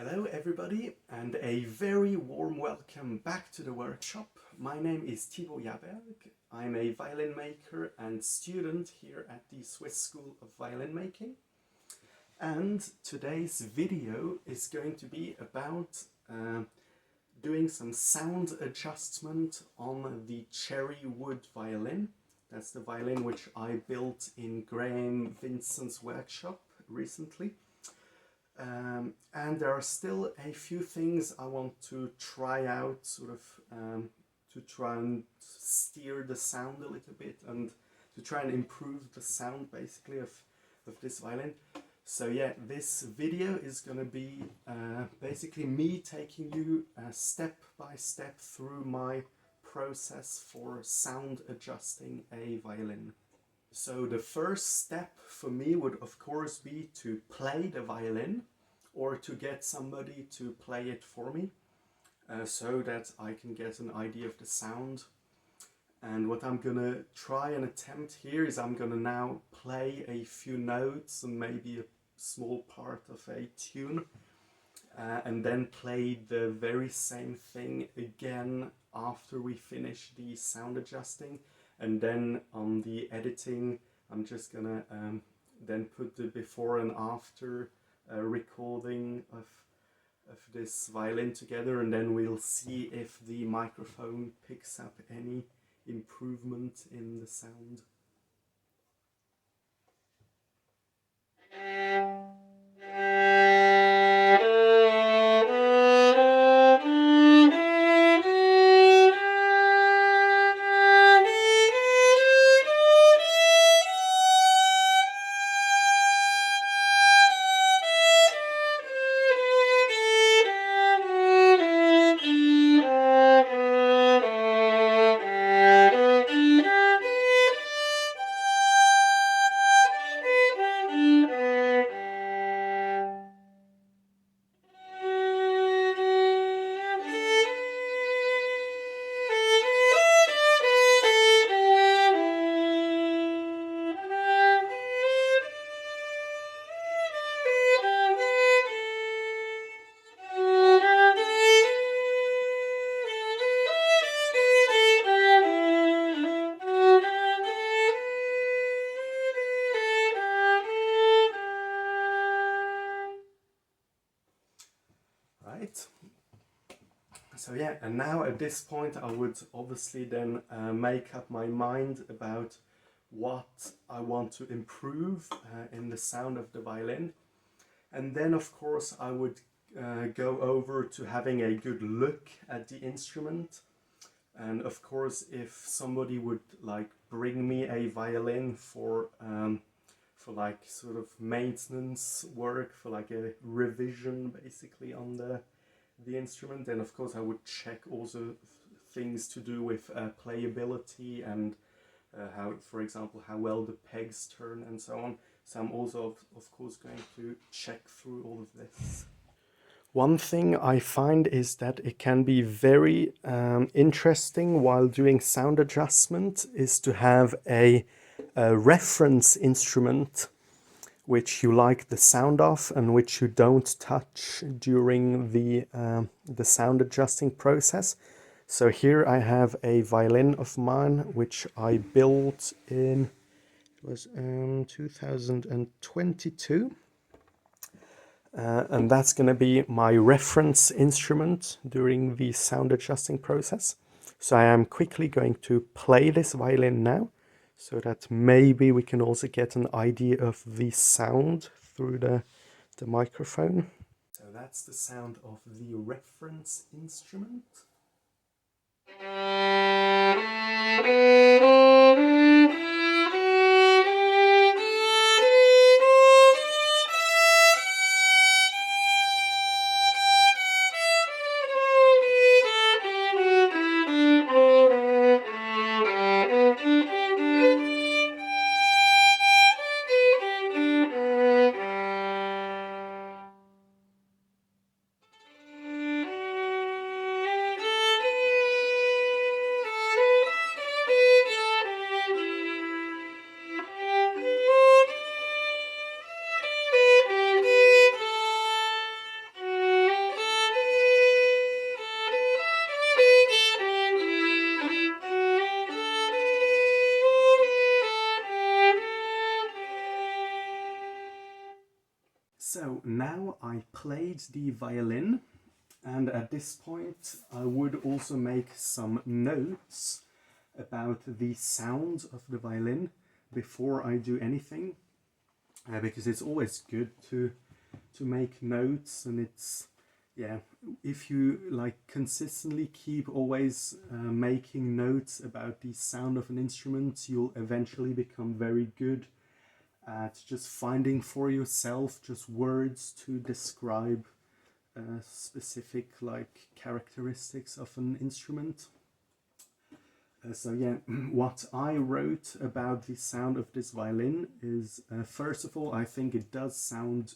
Hello everybody and a very warm welcome back to the workshop. My name is Thibaut Jaberg. I'm a violin maker and student here at the Swiss School of Violin Making. And today's video is going to be about doing some sound adjustment on the Cherry Wood Violin. That's the violin which I built in Graham Vincent's workshop recently. And there are still a few things I want to try out, to try and steer the sound a little bit and to try and improve the sound basically of this violin. So yeah, this video is going to be basically me taking you step by step through my process for sound adjusting a violin. So the first step for me would of course be to play the violin or to get somebody to play it for me so that I can get an idea of the sound. And what I'm gonna try and attempt here is I'm gonna now play a few notes and maybe a small part of a tune and then play the very same thing again after we finish the sound adjusting. And then on the editing, I'm just gonna then put the before and after recording of this violin together, and then we'll see if the microphone picks up any improvement in the sound. Right. So yeah, and now at this point I would obviously then make up my mind about what I want to improve in the sound of the violin. And then of course I would go over to having a good look at the instrument. And of course if somebody would like bring me a violin for like sort of maintenance work, for like a revision basically on the instrument, then of course I would check also things to do with playability and how, for example, how well the pegs turn and so on. So I'm also of course going to check through all of this. One thing I find is that it can be very interesting while doing sound adjustment is to have a reference instrument which you like the sound of and which you don't touch during the sound adjusting process. So here I have a violin of mine which I built in, it was 2022. And that's going to be my reference instrument during the sound adjusting process. So I am quickly going to play this violin now, so that maybe we can also get an idea of the sound through the microphone. So that's the sound of the reference instrument. So now I played the violin, and at this point I would also make some notes about the sound of the violin before I do anything, because it's always good to make notes, and it's, yeah, if you like consistently keep always making notes about the sound of an instrument, you'll eventually become very good at just finding for yourself just words to describe specific like characteristics of an instrument. So yeah, what I wrote about the sound of this violin is, first of all, I think it does sound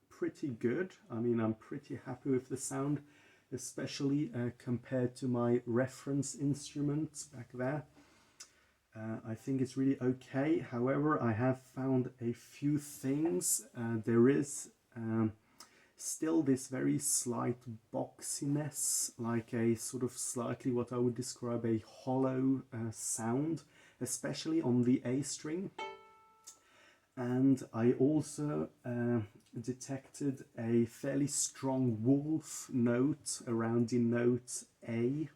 pretty good. I mean, I'm pretty happy with the sound, especially compared to my reference instrument back there. I think it's really okay. However, I have found a few things. There is still this very slight boxiness, like a sort of slightly what I would describe a hollow sound, especially on the A string. And I also detected a fairly strong wolf note around the note A.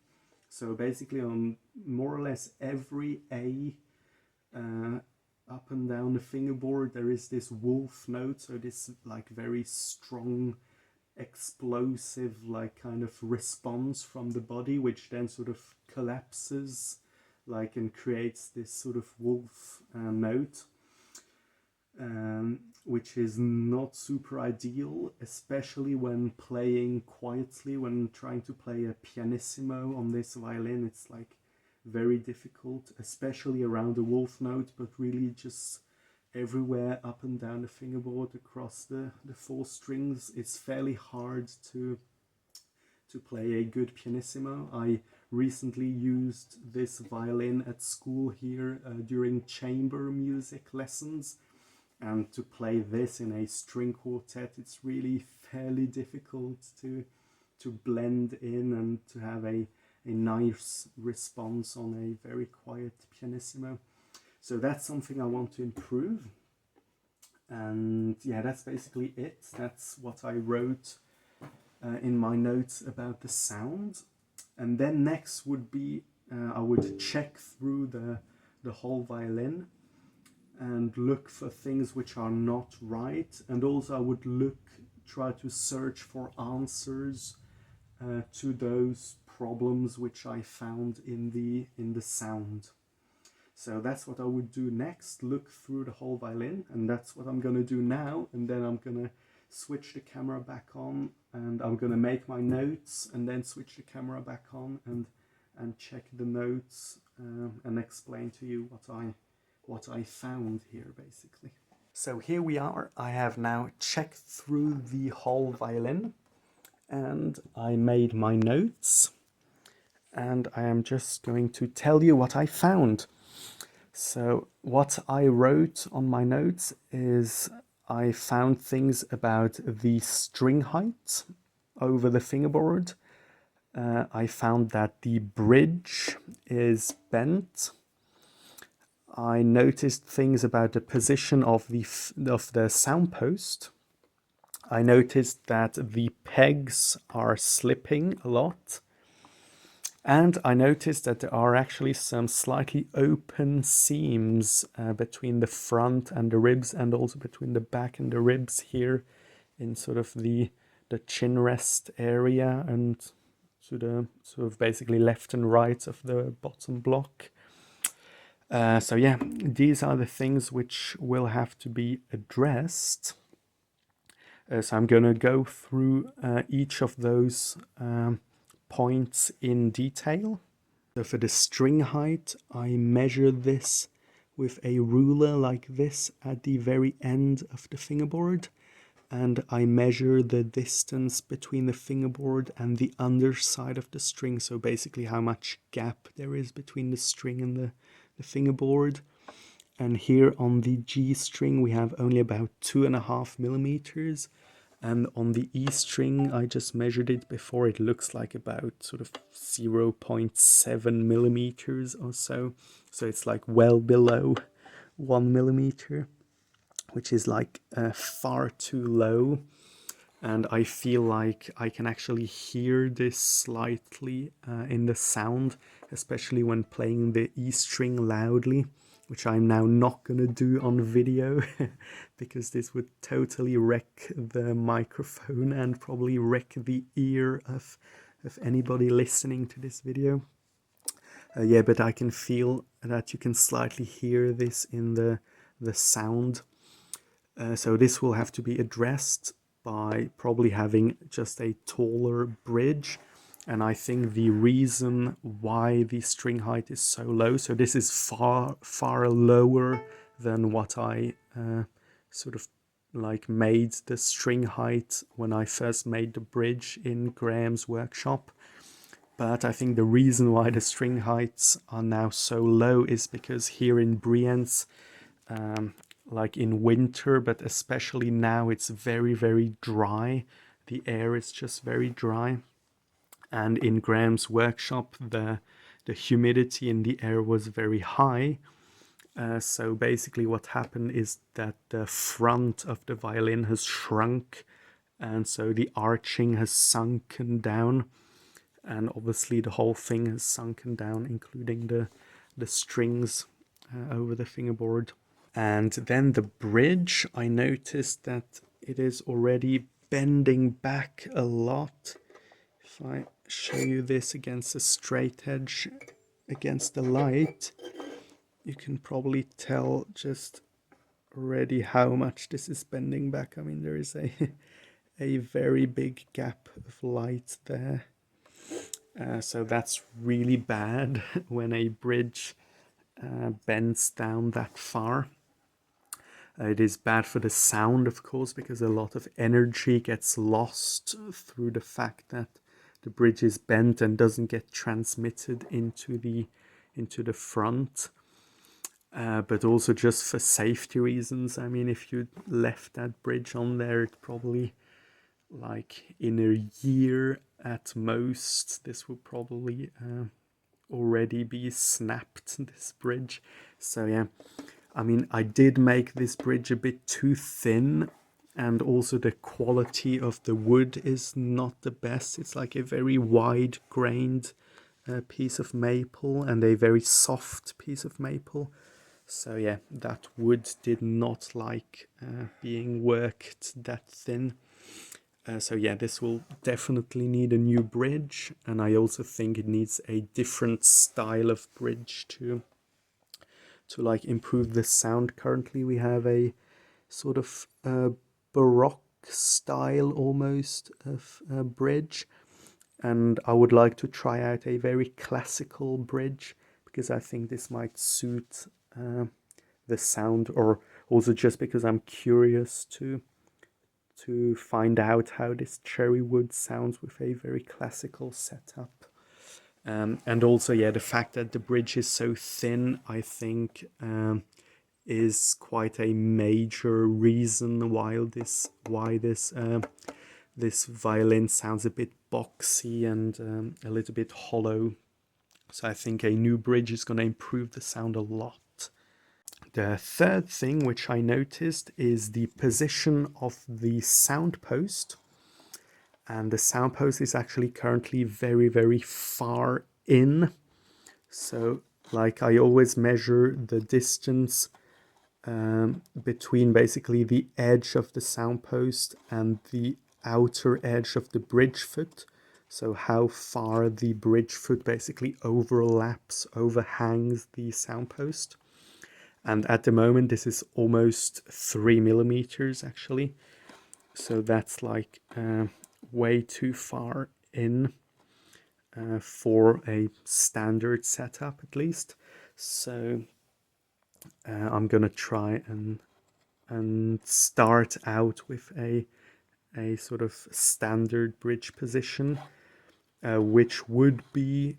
So basically on more or less every A up and down the fingerboard there is this wolf note, so this like very strong explosive like kind of response from the body, which then sort of collapses like and creates this sort of wolf note, which is not super ideal, especially when playing quietly. When trying to play a pianissimo on this violin, it's like very difficult, especially around the wolf note, but really just everywhere up and down the fingerboard across the four strings. It's fairly hard to play a good pianissimo. I recently used this violin at school here during chamber music lessons, and to play this in a string quartet, it's really fairly difficult to blend in and to have a nice response on a very quiet pianissimo. So that's something I want to improve. And yeah, that's basically it. That's what I wrote in my notes about the sound. And then next would be, I would check through the whole violin and look for things which are not right. And also I would try to search for answers to those problems which I found in the sound. So that's what I would do next, look through the whole violin, and that's what I'm gonna do now. And then I'm gonna switch the camera back on, and I'm gonna make my notes, and then switch the camera back on and check the notes and explain to you what I found here, basically. So here we are. I have now checked through the whole violin, and I made my notes, and I am just going to tell you what I found. So what I wrote on my notes is I found things about the string height over the fingerboard. I found that the bridge is bent. I noticed things about the position of the soundpost. I noticed that the pegs are slipping a lot. And I noticed that there are actually some slightly open seams between the front and the ribs, and also between the back and the ribs here in sort of the chin rest area and to the sort of basically left and right of the bottom block. So yeah, these are the things which will have to be addressed. So I'm going to go through each of those points in detail. So for the string height, I measure this with a ruler like this at the very end of the fingerboard, and I measure the distance between the fingerboard and the underside of the string, so basically how much gap there is between the string and the fingerboard. And here on the G string we have only about 2.5 millimeters, and on the E string I just measured it before, it looks like about sort of 0.7 millimeters or so, so it's like well below 1 millimeter. which is like far too low. And I feel like I can actually hear this slightly in the sound, especially when playing the E string loudly, which I'm now not gonna do on video because this would totally wreck the microphone and probably wreck the ear of anybody listening to this video. Yeah, but I can feel that you can slightly hear this in the sound. So this will have to be addressed by probably having just a taller bridge. And I think the reason why the string height is so low, so this is far lower than what I sort of like made the string height when I first made the bridge in Graham's workshop. But I think the reason why the string heights are now so low is because here in Brienz, like in winter, but especially now, it's very dry. The air is just very dry. And in Graham's workshop, the humidity in the air was very high. So basically what happened is that the front of the violin has shrunk, and so the arching has sunken down, and obviously the whole thing has sunken down, including the strings over the fingerboard. And then the bridge, I noticed that it is already bending back a lot. If I show you this against a straight edge, against the light, you can probably tell just already how much this is bending back. I mean, there is a very big gap of light there. So that's really bad when a bridge bends down that far. It is bad for the sound, of course, because a lot of energy gets lost through the fact that the bridge is bent and doesn't get transmitted into the front. But also just for safety reasons. I mean, if you left that bridge on there, it probably, like in a year at most, this will probably already be snapped, this bridge. So yeah, I mean, I did make this bridge a bit too thin, and also the quality of the wood is not the best. It's like a very wide grained piece of maple and a very soft piece of maple. So yeah, that wood did not like being worked that thin. So yeah, this will definitely need a new bridge, and I also think it needs a different style of bridge to like improve the sound. Currently we have a sort of Baroque style almost of bridge, and I would like to try out a very classical bridge because I think this might suit the sound, or also just because I'm curious to find out how this cherry wood sounds with a very classical setup. And also, yeah, the fact that the bridge is so thin, I think, is quite a major reason why this violin sounds a bit boxy and a little bit hollow. So I think a new bridge is going to improve the sound a lot. The third thing which I noticed is the position of the sound post. And the sound post is actually currently very far in. So like I always measure the distance between basically the edge of the sound post and the outer edge of the bridge foot. So how far the bridge foot basically overhangs the sound post. And at the moment this is almost 3 millimeters actually. So that's like way too far in for a standard setup at least. So I'm gonna try and start out with a sort of standard bridge position, which would be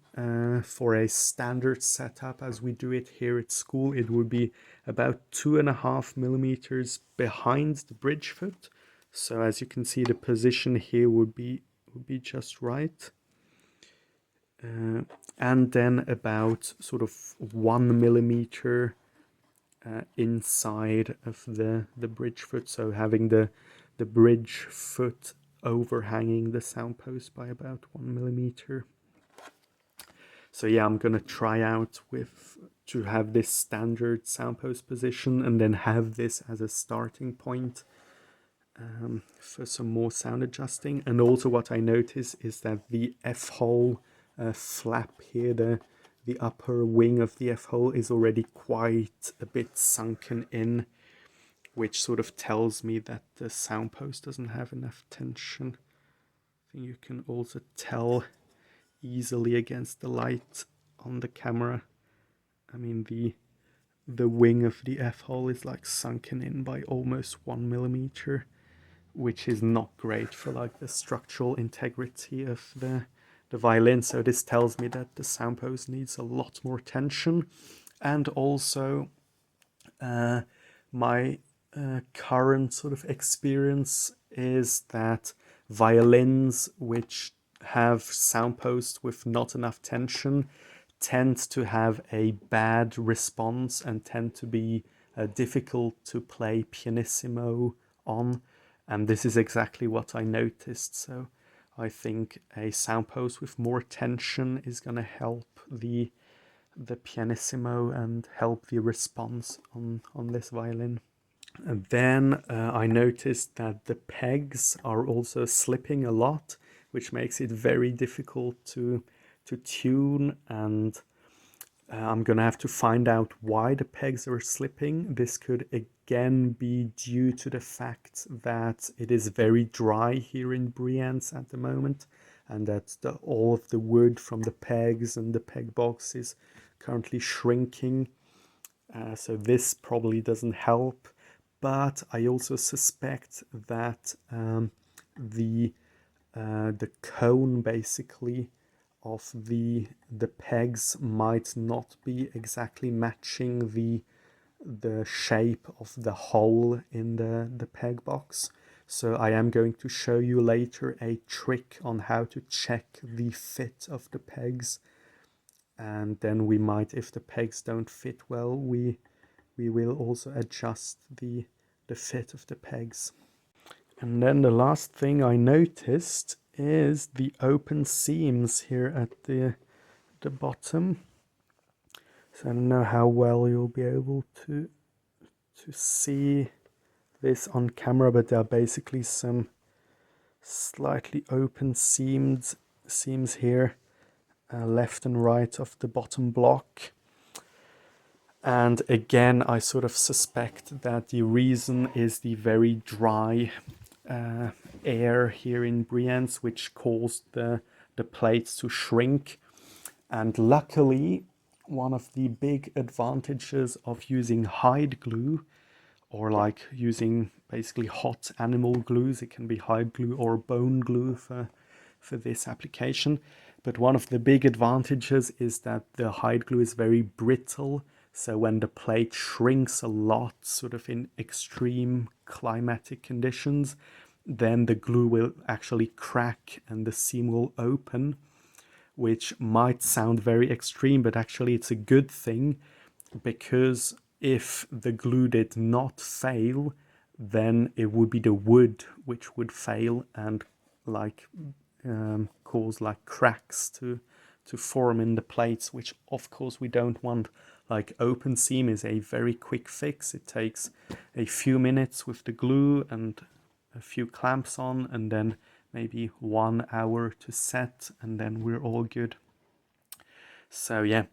for a standard setup as we do it here at school, it would be about 2.5 millimeters behind the bridge foot. So as you can see, the position here would be just right. And then about sort of 1 millimeter inside of the bridge foot, so having the bridge foot overhanging the sound post by about 1 millimeter. So yeah, I'm gonna try out to have this standard sound post position and then have this as a starting point for some more sound adjusting. And also what I notice is that the F-hole flap here, the upper wing of the F-hole is already quite a bit sunken in, which sort of tells me that the sound post doesn't have enough tension. I think you can also tell easily against the light on the camera. I mean, the wing of the F-hole is like sunken in by almost 1 millimeter, which is not great for like the structural integrity of the violin. So this tells me that the sound post needs a lot more tension. And also my current sort of experience is that violins which have sound posts with not enough tension tend to have a bad response and tend to be difficult to play pianissimo on. And this is exactly what I noticed. So I think a sound post with more tension is going to help the pianissimo and help the response on this violin. And then I noticed that the pegs are also slipping a lot, which makes it very difficult to tune, and I'm gonna have to find out why the pegs are slipping. This could again be due to the fact that it is very dry here in Brienz at the moment, and that all of the wood from the pegs and the peg box is currently shrinking. So this probably doesn't help, but I also suspect that the cone basically of the pegs might not be exactly matching the shape of the hole in the peg box. So I am going to show you later a trick on how to check the fit of the pegs, and then we might, if the pegs don't fit well, we will also adjust the fit of the pegs. And then the last thing I noticed is the open seams here at the bottom. So I don't know how well you'll be able to see this on camera, but there are basically some slightly open seams here, left and right of the bottom block. And again, I sort of suspect that the reason is the very dry air here in Brienz, which caused the plates to shrink. And luckily, one of the big advantages of using hide glue, or like using basically hot animal glues, it can be hide glue or bone glue for this application. But one of the big advantages is that the hide glue is very brittle. So when the plate shrinks a lot, sort of in extreme climatic conditions, then the glue will actually crack and the seam will open, which might sound very extreme, but actually it's a good thing, because if the glue did not fail, then it would be the wood which would fail and like cause like cracks to form in the plates, which of course we don't want. Like open seam is a very quick fix. It takes a few minutes with the glue and a few clamps on, and then maybe 1 hour to set, and then we're all good. So yeah,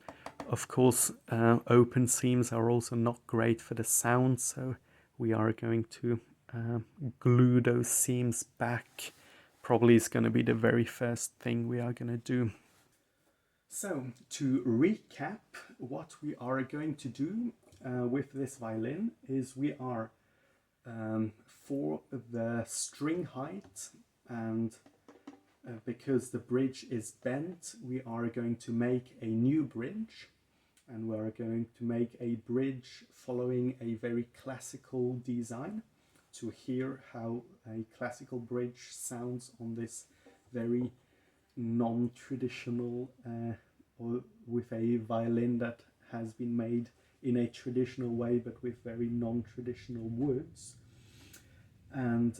of course, open seams are also not great for the sound, so we are going to glue those seams back. Probably is going to be the very first thing we are going to do. So to recap, what we are going to do with this violin is we are for the string height, and because the bridge is bent, we are going to make a new bridge, and we are going to make a bridge following a very classical design to hear how a classical bridge sounds on this very non-traditional or with a violin that has been made in a traditional way, but with very non-traditional woods. And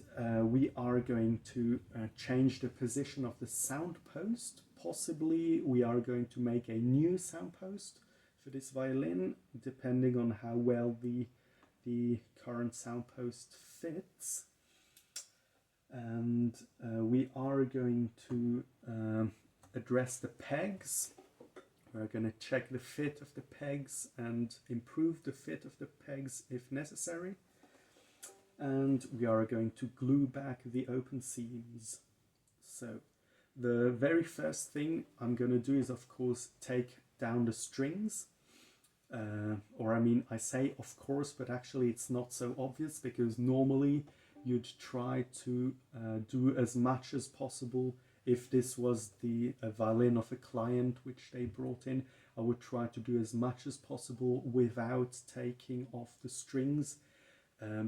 we are going to change the position of the sound post. Possibly we are going to make a new sound post for this violin, depending on how well the current sound post fits. And we are going to address the pegs. We're going to check the fit of the pegs and improve the fit of the pegs if necessary. And we are going to glue back the open seams. So the very first thing I'm going to do is, of course, take down the strings. Or I mean, I say of course, but actually it's not so obvious, because normally you'd try to do as much as possible. If this was the violin of a client which they brought in, I would try to do as much as possible without taking off the strings.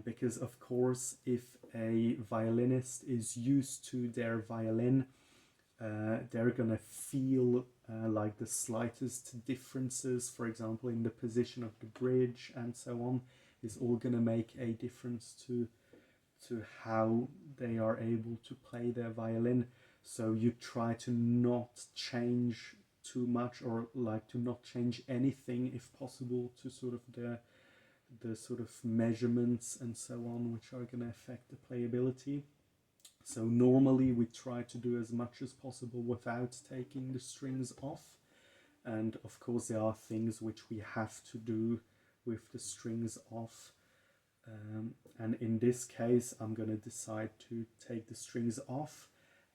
Because of course, if a violinist is used to their violin, they're gonna feel like the slightest differences, for example in the position of the bridge and so on, is all gonna make a difference to how they are able to play their violin. So you try to not change too much, or like to not change anything if possible, to sort of the sort of measurements and so on, which are going to affect the playability. So normally we try to do as much as possible without taking the strings off. And of course there are things which we have to do with the strings off. And in this case I'm going to decide to take the strings off.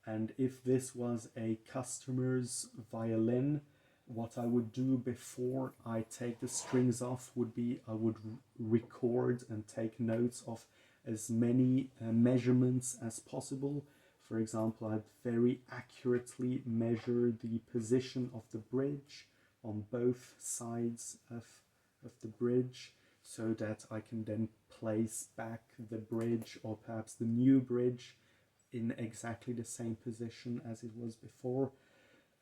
And if this was a customer's violin, what I would do before I take the strings off would be I would record and take notes of as many measurements as possible. For example, I'd very accurately measure the position of the bridge on both sides of the bridge, so that I can then place back the bridge, or perhaps the new bridge, in exactly the same position as it was before.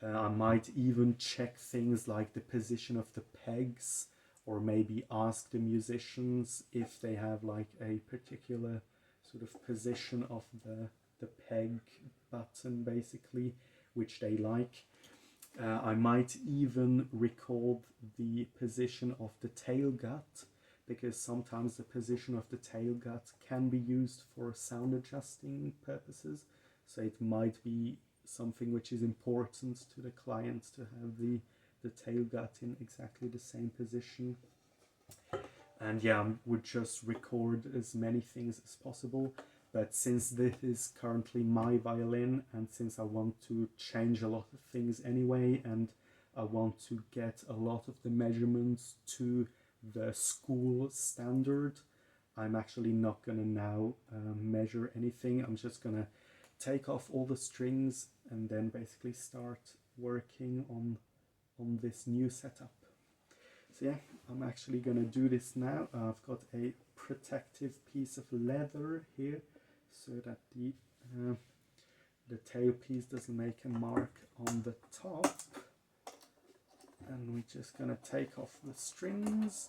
I might even check things like the position of the pegs, or maybe ask the musicians if they have like a particular sort of position of the peg button, basically, which they like. I might even record the position of the tail gut, because sometimes the position of the tail gut can be used for sound adjusting purposes. So it might be something which is important to the client to have the tail gut in exactly the same position. And yeah, I would just record as many things as possible. But since this is currently my violin, and since I want to change a lot of things anyway, and I want to get a lot of the measurements to the school standard, I'm actually not going to now measure anything. I'm just going to take off all the strings and then basically start working on this new setup. So yeah, I'm actually going to do this now. I've got a protective piece of leather here so that the tailpiece doesn't make a mark on the top. And we're just going to take off the strings.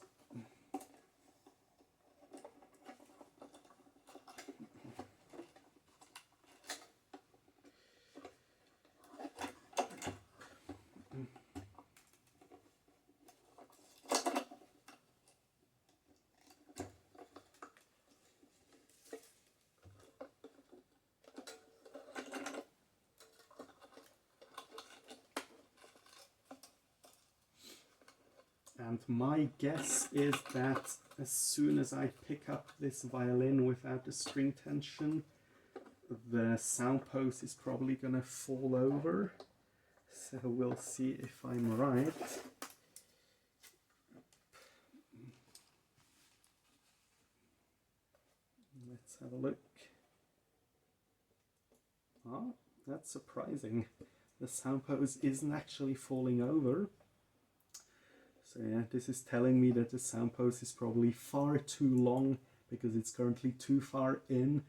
And my guess is that as soon as I pick up this violin without the string tension, the sound post is probably going to fall over. So we'll see if I'm right. Let's have a look. Ah, that's surprising. The sound post isn't actually falling over. So yeah, this is telling me that the sound post is probably far too long, because it's currently too far in,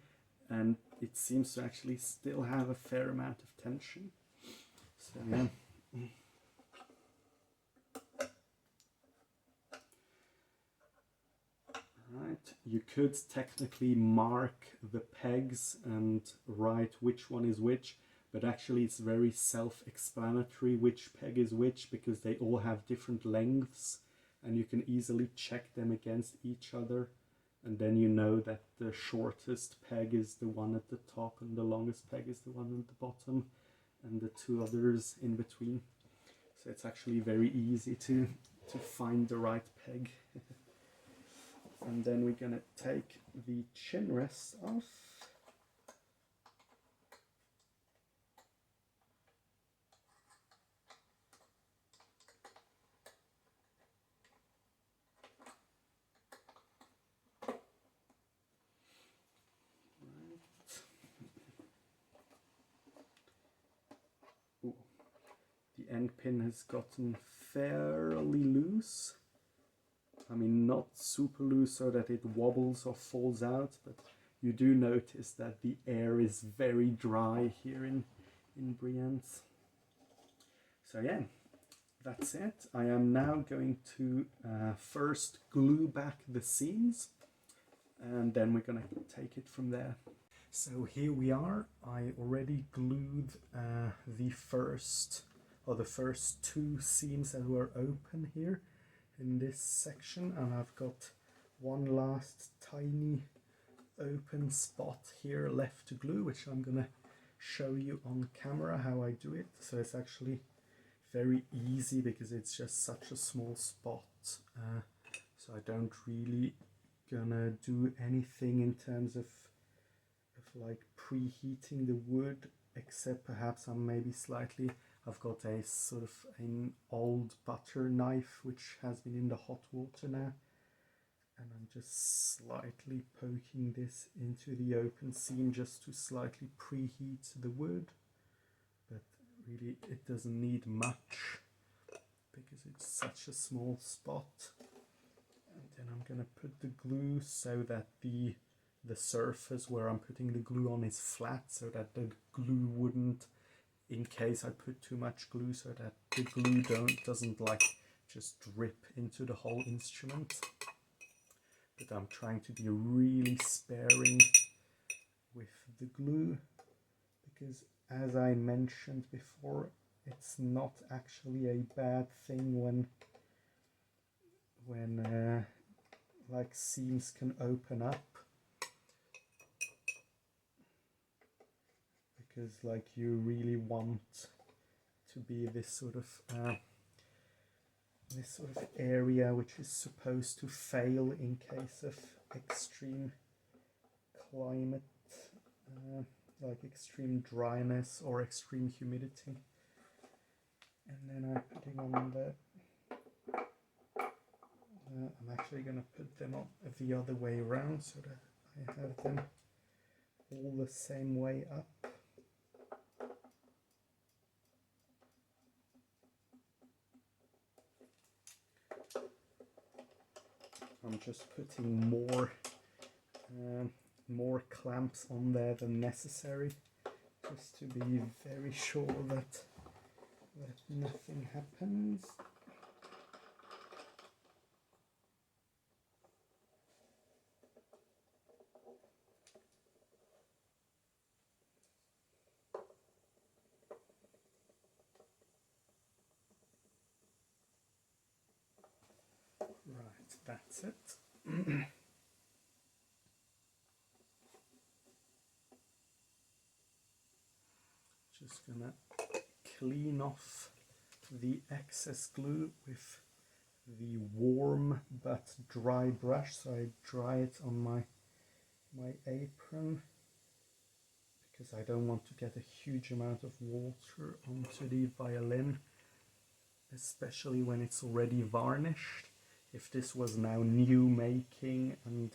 and it seems to actually still have a fair amount of tension. So yeah. Right, you could technically mark the pegs and write which one is which, but actually it's very self-explanatory which peg is which, because they all have different lengths and you can easily check them against each other, and then you know that the shortest peg is the one at the top and the longest peg is the one at the bottom, and the two others in between. So it's actually very easy to find the right peg. And then we're going to take the chin rest off. Ooh, the end pin has gotten fairly loose. I mean, not super loose so that it wobbles or falls out, but you do notice that the air is very dry here in Brienz. So yeah, that's it. I am now going to first glue back the seams, and then we're going to take it from there. So here we are. I already glued the first two seams that were open here in this section, and I've got one last tiny open spot here left to glue, which I'm gonna show you on camera how I do it. So it's actually very easy because it's just such a small spot, so I don't really gonna do anything in terms of like preheating the wood, except perhaps I'm maybe slightly, I've got a sort of an old butter knife which has been in the hot water now, and I'm just slightly poking this into the open seam just to slightly preheat the wood, but really it doesn't need much because it's such a small spot. And then I'm gonna put the glue so that the surface where I'm putting the glue on is flat, so that the glue wouldn't, in case I put too much glue, so that the glue doesn't like just drip into the whole instrument. But I'm trying to be really sparing with the glue, because as I mentioned before, it's not actually a bad thing when like seams can open up, because like you really want to be this sort of area which is supposed to fail in case of extreme climate, like extreme dryness or extreme humidity. And then I'm putting on I'm actually going to put them on the other way around so that I have them all the same way up. I'm just putting more clamps on there than necessary, just to be very sure that nothing happens. Right, that's it. Just gonna clean off the excess glue with the warm but dry brush, so I dry it on my apron, because I don't want to get a huge amount of water onto the violin, especially when it's already varnished. If this was now new making and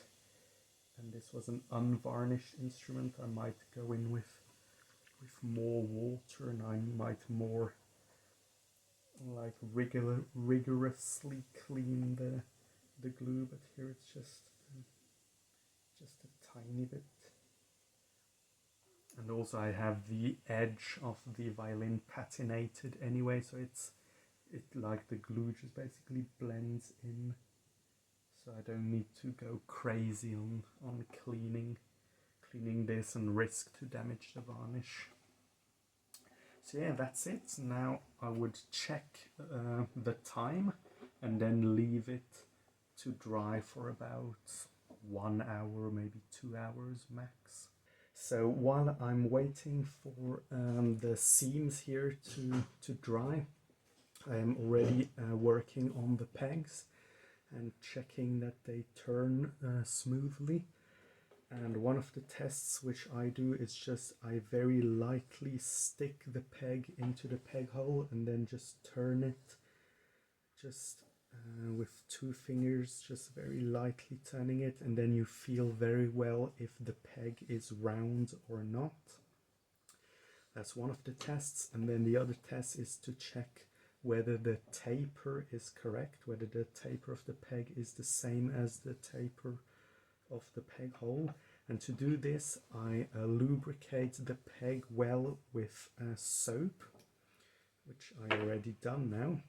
this was an unvarnished instrument, I might go in with more water, and I might more like rigorously clean the glue, but here it's just a tiny bit. And also I have the edge of the violin patinated anyway, so it like the glue just basically blends in so I don't need to go crazy on cleaning this and risk to damage the varnish. So yeah, that's it. Now I would check the time and then leave it to dry for about 1 hour, maybe 2 hours max. So while I'm waiting for the seams here to dry, I am already working on the pegs and checking that they turn smoothly. And one of the tests which I do is just I very lightly stick the peg into the peg hole and then just turn it just with 2 fingers, just very lightly turning it, and then you feel very well if the peg is round or not. That's one of the tests. And then the other test is to check whether the taper is correct, whether the taper of the peg is the same as the taper of the peg hole. And to do this, I lubricate the peg well with soap, which I already done now.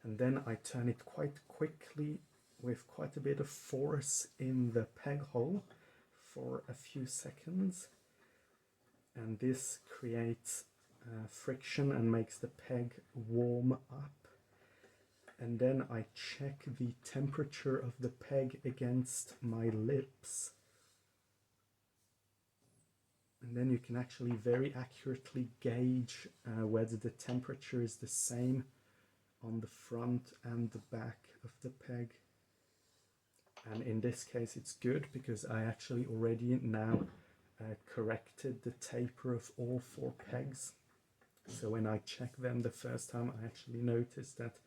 And then I turn it quite quickly with quite a bit of force in the peg hole for a few seconds. And this creates friction and makes the peg warm up. And then I check the temperature of the peg against my lips. And then you can actually very accurately gauge whether the temperature is the same on the front and the back of the peg. And in this case it's good because I actually already now corrected the taper of all 4 pegs. So when I checked them the first time, I actually noticed that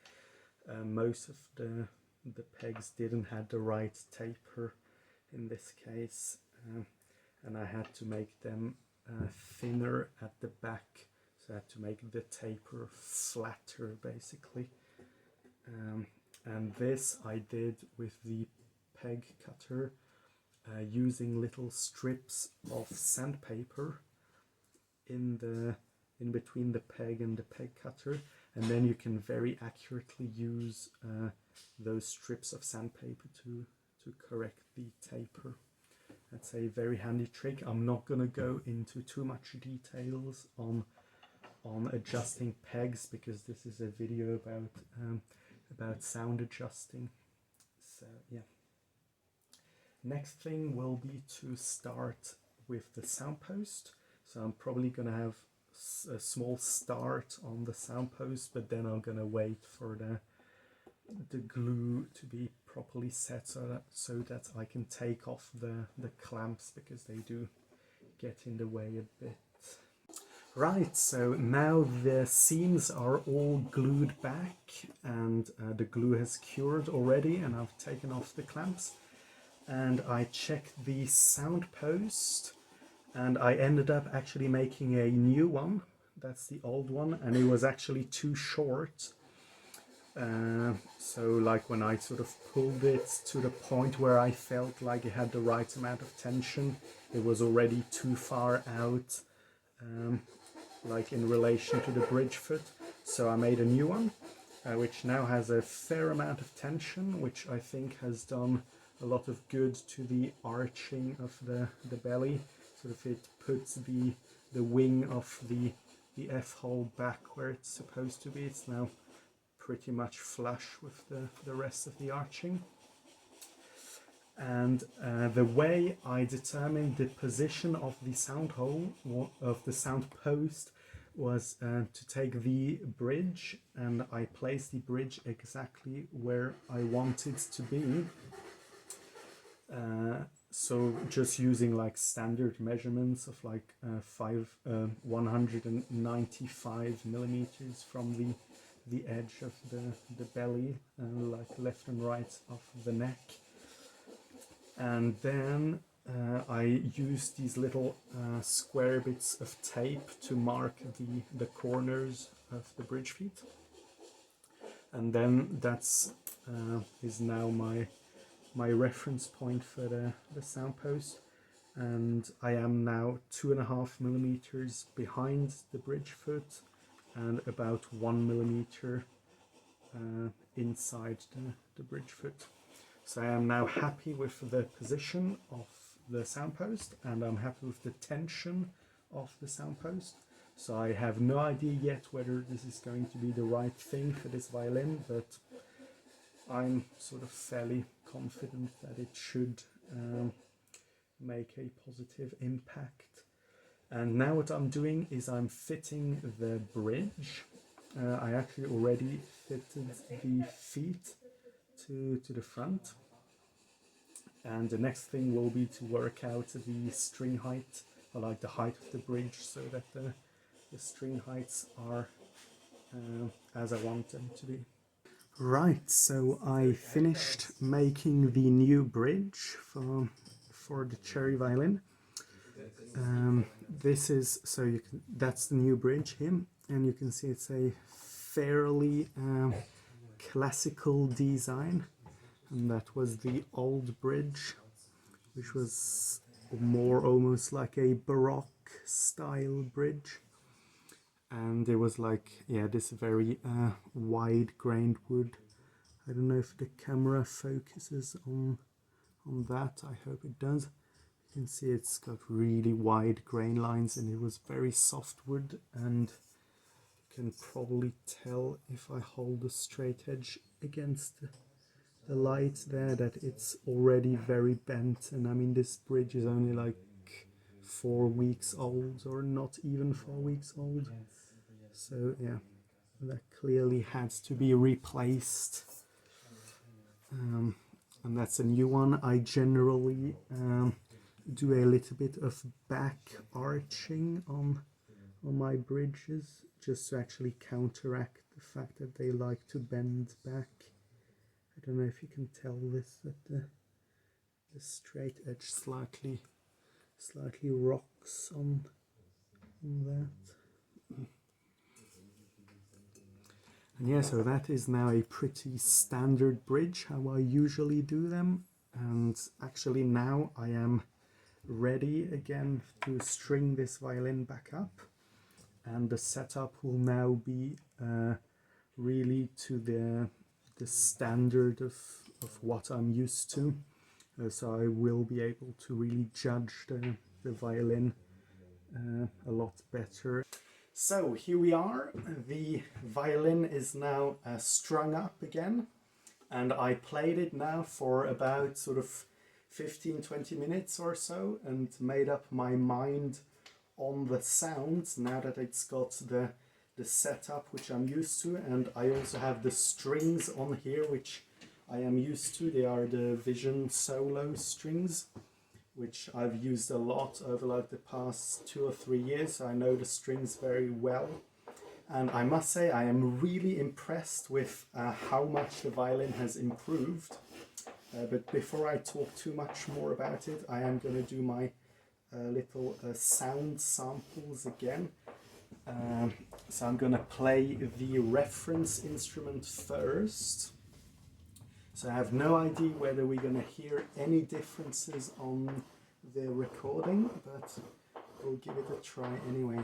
most of the pegs didn't have the right taper in this case, and I had to make them thinner at the back, so I had to make the taper flatter basically. And this I did with the peg cutter, using little strips of sandpaper in between the peg and the peg cutter, and then you can very accurately use those strips of sandpaper to correct the taper. That's a very handy trick. I'm not going to go into too much details on adjusting pegs because this is a video about sound adjusting. So yeah. Next thing will be to start with the sound post. So I'm probably going to have a small start on the sound post, but then I'm going to wait for the glue to be properly set so that I can take off the clamps, because they do get in the way a bit. Right, so now the seams are all glued back and the glue has cured already, and I've taken off the clamps. And I checked the sound post, and I ended up actually making a new one. That's the old one, and it was actually too short. So like when I sort of pulled it to the point where I felt like it had the right amount of tension, it was already too far out, like in relation to the bridge foot. So I made a new one, which now has a fair amount of tension, which I think has done a lot of good to the arching of the belly. Sort of it puts the wing of the F-hole back where it's supposed to be. It's now pretty much flush with the rest of the arching. And the way I determined the position of the sound hole, or of the sound post, was to take the bridge, and I placed the bridge exactly where I wanted to be. So just using like standard measurements of like 195 millimeters from the edge of the belly, like left and right of the neck. And then I used these little square bits of tape to mark the corners of the bridge feet. And then that's is now my reference point for the sound post, and I am now 2.5 millimeters behind the bridge foot and about 1 millimeter inside the bridge foot. So I am now happy with the position of the sound post, and I'm happy with the tension of the sound post. So I have no idea yet whether this is going to be the right thing for this violin, but I'm sort of fairly confident that it should make a positive impact. And now what I'm doing is I'm fitting the bridge. I actually already fitted the feet to the front. And the next thing will be to work out the string height, or like the height of the bridge, so that the string heights are as I want them to be. Right, so I finished making the new bridge for the Cherry violin. This is, so you can, that's the new bridge here, and you can see it's a fairly classical design, and that was the old bridge, which was more almost like a Baroque style bridge. And it was like, yeah, this very wide grained wood. I don't know if the camera focuses on that. I hope it does. You can see it's got really wide grain lines, and it was very soft wood, and you can probably tell if I hold the straight edge against the light there that it's already very bent. And I mean, this bridge is only like 4 weeks old, or not even 4 weeks old. So yeah, that clearly has to be replaced. And that's a new one. I generally do a little bit of back arching on my bridges, just to actually counteract the fact that they like to bend back. I don't know if you can tell this, that the straight edge slightly rocks on that. And yeah, so that is now a pretty standard bridge, how I usually do them. And actually now I am ready again to string this violin back up. And the setup will now be really to the standard of what I'm used to. So I will be able to really judge the violin a lot better. So here we are, the violin is now strung up again, and I played it now for about sort of 15-20 minutes or so, and made up my mind on the sounds now that it's got the setup which I'm used to. And I also have the strings on here which I am used to. They are the Vision Solo strings, which I've used a lot over like the past 2 or 3 years. So I know the strings very well. And I must say I am really impressed with how much the violin has improved. But before I talk too much more about it, I am going to do my little sound samples again. So I'm going to play the reference instrument first. So I have no idea whether we're going to hear any differences on the recording, but we'll give it a try anyway.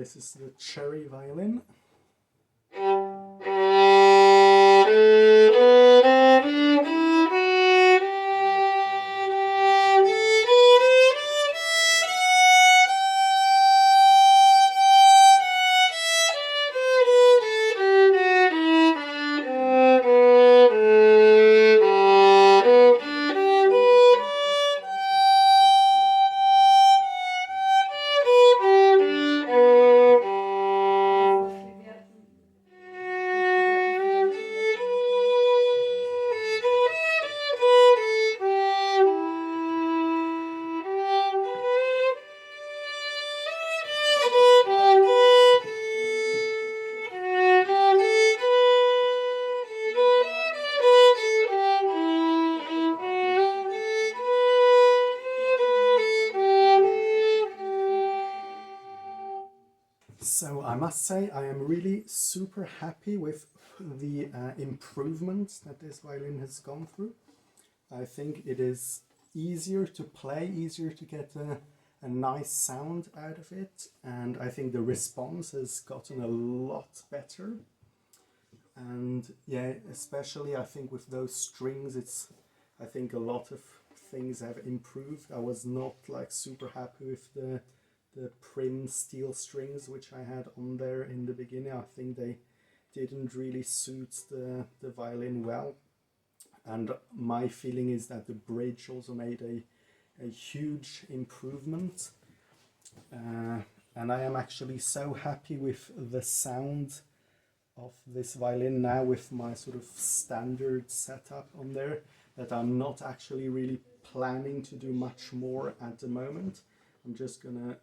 this is the Cherry violin. So I must say I am really super happy with the improvements that this violin has gone through. I think it is easier to play, easier to get a nice sound out of it, and I think the response has gotten a lot better. And yeah, especially I think with those strings, I think a lot of things have improved. I was not like super happy with the prim steel strings which I had on there in the beginning. I think they didn't really suit the violin well, and my feeling is that the bridge also made a huge improvement, and I am actually so happy with the sound of this violin now with my sort of standard setup on there, that I'm not actually really planning to do much more at the moment. I'm just gonna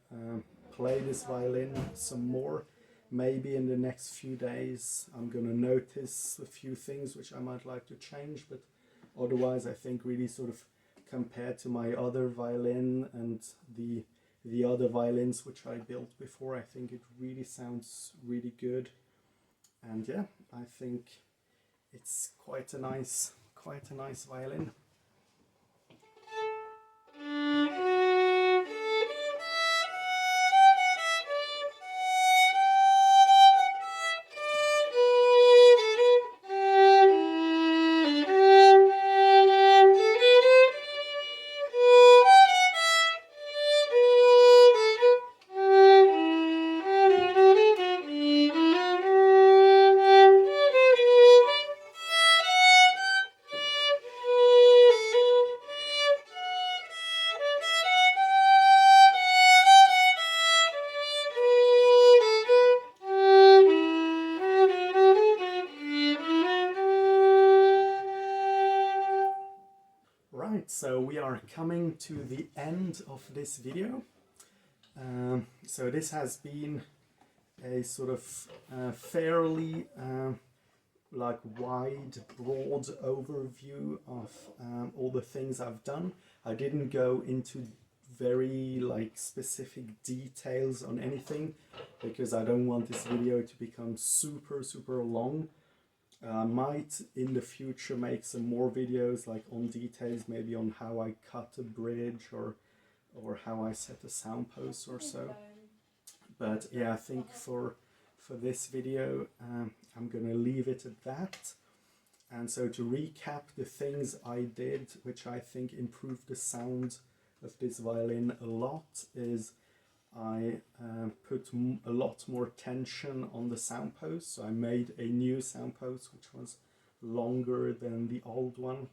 play this violin some more. Maybe in the next few days I'm gonna notice a few things which I might like to change, but otherwise I think really sort of compared to my other violin and the other violins which I built before, I think it really sounds really good. And yeah, I think it's quite a nice violin. Right, so we are coming to the end of this video. So this has been a sort of fairly like wide, broad overview of all the things I've done. I didn't go into very like specific details on anything because I don't want this video to become super long. I might in the future make some more videos like on details, maybe on how I cut a bridge or how I set a sound post or so. But yeah, I think for this video I'm gonna leave it at that. And so to recap the things I did which I think improved the sound of this violin a lot is I put a lot more tension on the sound post. So I made a new sound post which was longer than the old one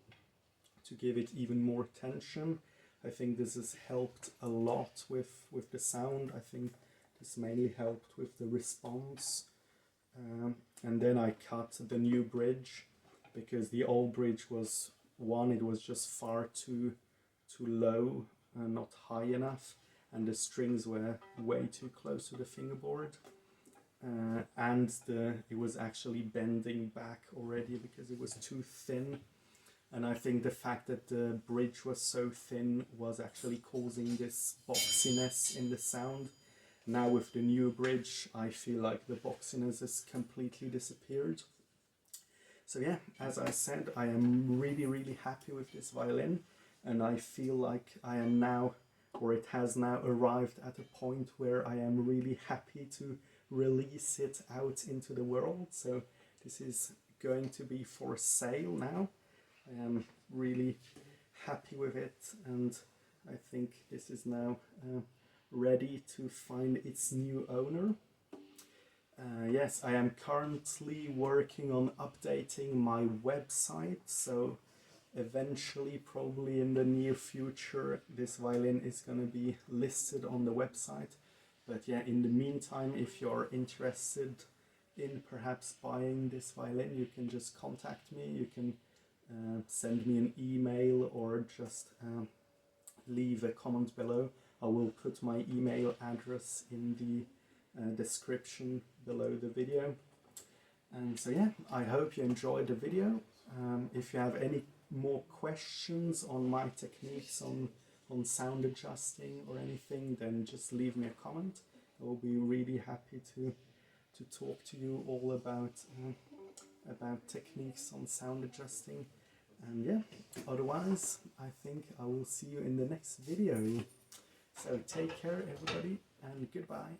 to give it even more tension. I think this has helped a lot with the sound. I think this mainly helped with the response. And then I cut the new bridge because the old bridge was it was just far too low and not high enough, and the strings were way too close to the fingerboard, and it was actually bending back already because it was too thin. And I think the fact that the bridge was so thin was actually causing this boxiness in the sound. Now with the new bridge, I feel like the boxiness has completely disappeared. So yeah, as I said, I am really happy with this violin, and I feel like I am now or it has now arrived at a point where I am really happy to release it out into the world. So this is going to be for sale now. I am really happy with it, and I think this is now ready to find its new owner. Yes, I am currently working on updating my website, so eventually, probably in the near future, this violin is going to be listed on the website. But yeah, in the meantime, if you're interested in perhaps buying this violin, you can just contact me. You can send me an email or just leave a comment below. I will put my email address in the description below the video. And so yeah, I hope you enjoyed the video. If you have any more questions on my techniques on sound adjusting or anything, then just leave me a comment. I will be really happy to talk to you all about techniques on sound adjusting. And yeah, otherwise I think I will see you in the next video. So take care everybody, and goodbye.